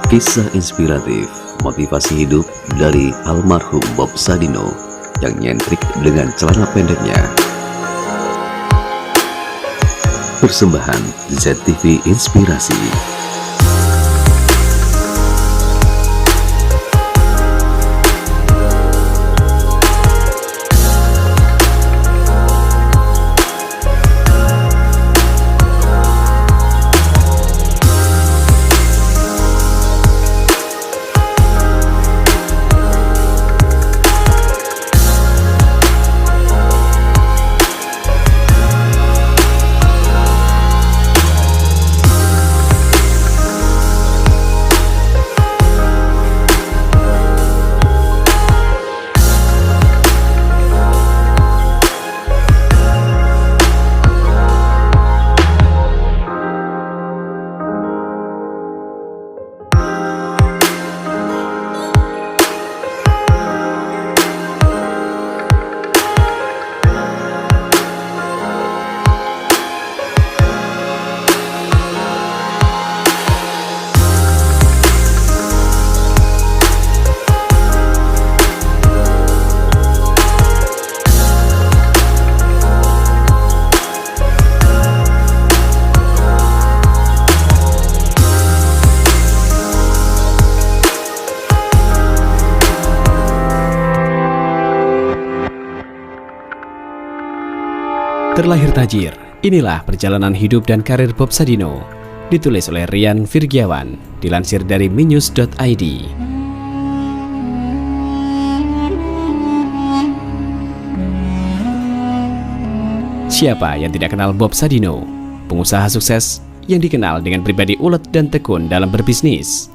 Kisah inspiratif, motivasi hidup dari almarhum Bob Sadino yang nyentrik dengan celana pendeknya. Persembahan ZTV Inspirasi. Terlahir tajir, inilah perjalanan hidup dan karir Bob Sadino. Ditulis oleh Rian Virgiawan, dilansir dari minnews.id. Siapa yang tidak kenal Bob Sadino? Pengusaha sukses yang dikenal dengan pribadi ulet dan tekun dalam berbisnis.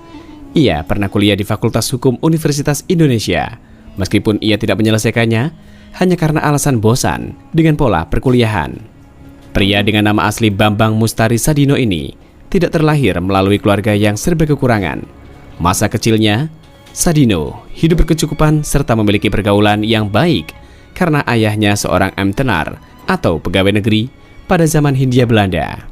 Ia pernah kuliah di Fakultas Hukum Universitas Indonesia, meskipun ia tidak menyelesaikannya hanya karena alasan bosan dengan pola perkuliahan. Pria dengan nama asli Bambang Mustari Sadino ini tidak terlahir melalui keluarga yang serba kekurangan. Masa kecilnya, Sadino hidup berkecukupan serta memiliki pergaulan yang baik karena ayahnya seorang emtenar atau pegawai negeri pada zaman Hindia Belanda.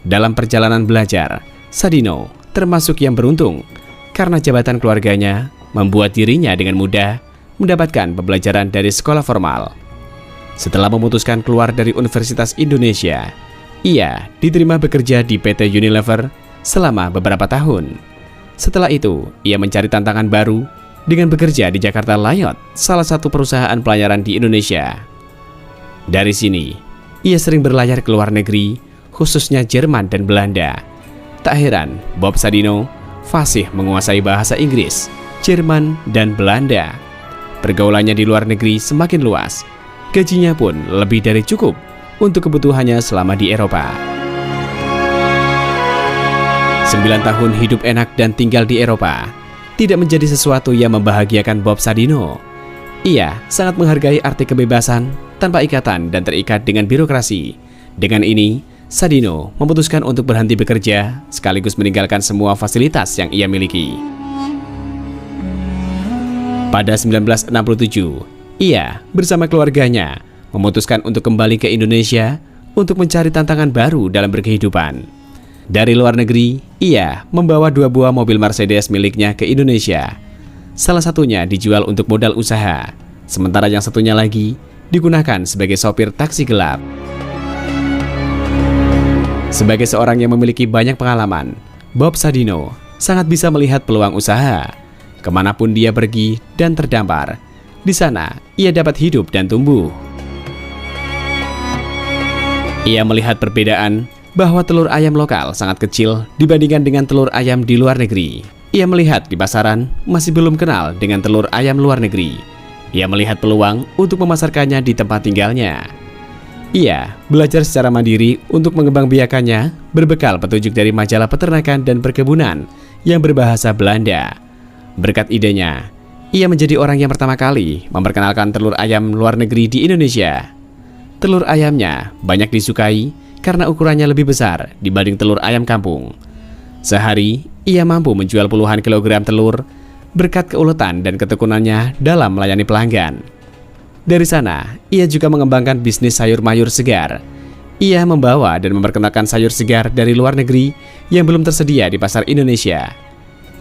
Dalam perjalanan belajar, Sadino termasuk yang beruntung karena jabatan keluarganya membuat dirinya dengan mudah mendapatkan pembelajaran dari sekolah formal. Setelah memutuskan keluar dari Universitas Indonesia, ia diterima bekerja di PT Unilever selama beberapa tahun. Setelah itu, ia mencari tantangan baru dengan bekerja di Jakarta Layot, salah satu perusahaan pelayaran di Indonesia. Dari sini, ia sering berlayar ke luar negeri, khususnya Jerman dan Belanda. Tak heran, Bob Sadino fasih menguasai bahasa Inggris, Jerman, dan Belanda. Pergaulannya di luar negeri semakin luas. Gajinya pun lebih dari cukup untuk kebutuhannya selama di Eropa. 9 tahun hidup enak dan tinggal di Eropa tidak menjadi sesuatu yang membahagiakan Bob Sadino. Ia sangat menghargai arti kebebasan tanpa ikatan dan terikat dengan birokrasi. Dengan ini, Sadino memutuskan untuk berhenti bekerja sekaligus meninggalkan semua fasilitas yang ia miliki. Pada 1967, ia bersama keluarganya memutuskan untuk kembali ke Indonesia untuk mencari tantangan baru dalam berkehidupan. Dari luar negeri, ia membawa 2 buah mobil Mercedes miliknya ke Indonesia. Salah satunya dijual untuk modal usaha, sementara yang satunya lagi digunakan sebagai sopir taksi gelap. Sebagai seorang yang memiliki banyak pengalaman, Bob Sadino sangat bisa melihat peluang usaha. Kemanapun dia pergi dan terdampar, di sana ia dapat hidup dan tumbuh. Ia melihat perbedaan bahwa telur ayam lokal sangat kecil dibandingkan dengan telur ayam di luar negeri. Ia melihat di pasaran masih belum kenal dengan telur ayam luar negeri. Ia melihat peluang untuk memasarkannya di tempat tinggalnya. Ia belajar secara mandiri untuk mengembangbiakannya berbekal petunjuk dari majalah peternakan dan perkebunan yang berbahasa Belanda. Berkat idenya, ia menjadi orang yang pertama kali memperkenalkan telur ayam luar negeri di Indonesia. Telur ayamnya banyak disukai karena ukurannya lebih besar dibanding telur ayam kampung. Sehari, ia mampu menjual puluhan kilogram telur berkat keuletan dan ketekunannya dalam melayani pelanggan. Dari sana, ia juga mengembangkan bisnis sayur mayur segar. Ia membawa dan memperkenalkan sayur segar dari luar negeri yang belum tersedia di pasar Indonesia.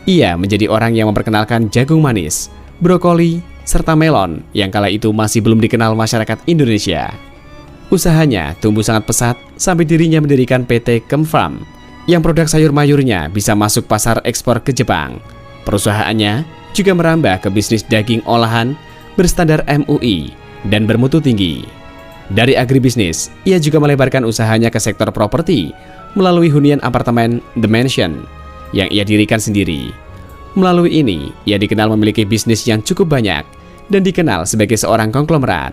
Ia menjadi orang yang memperkenalkan jagung manis, brokoli, serta melon yang kala itu masih belum dikenal masyarakat Indonesia. Usahanya tumbuh sangat pesat sampai dirinya mendirikan PT Kemfarm yang produk sayur mayurnya bisa masuk pasar ekspor ke Jepang. Perusahaannya juga merambah ke bisnis daging olahan berstandar MUI dan bermutu tinggi. Dari agribisnis, ia juga melebarkan usahanya ke sektor properti melalui hunian apartemen The Mansion yang ia dirikan sendiri. Melalui ini, ia dikenal memiliki bisnis yang cukup banyak dan dikenal sebagai seorang konglomerat.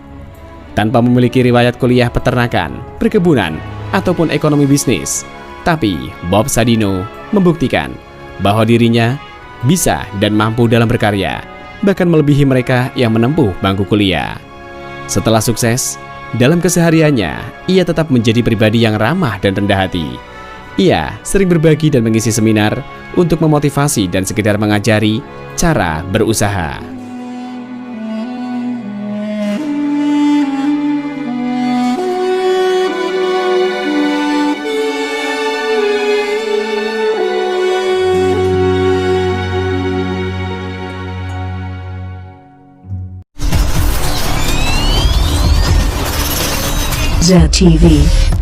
Tanpa memiliki riwayat kuliah peternakan, perkebunan, ataupun ekonomi bisnis, tapi Bob Sadino membuktikan bahwa dirinya bisa dan mampu dalam berkarya, bahkan melebihi mereka yang menempuh bangku kuliah. Setelah sukses, dalam kesehariannya, ia tetap menjadi pribadi yang ramah dan rendah hati. Ia sering berbagi dan mengisi seminar untuk memotivasi dan sekedar mengajari cara berusaha. ZTV.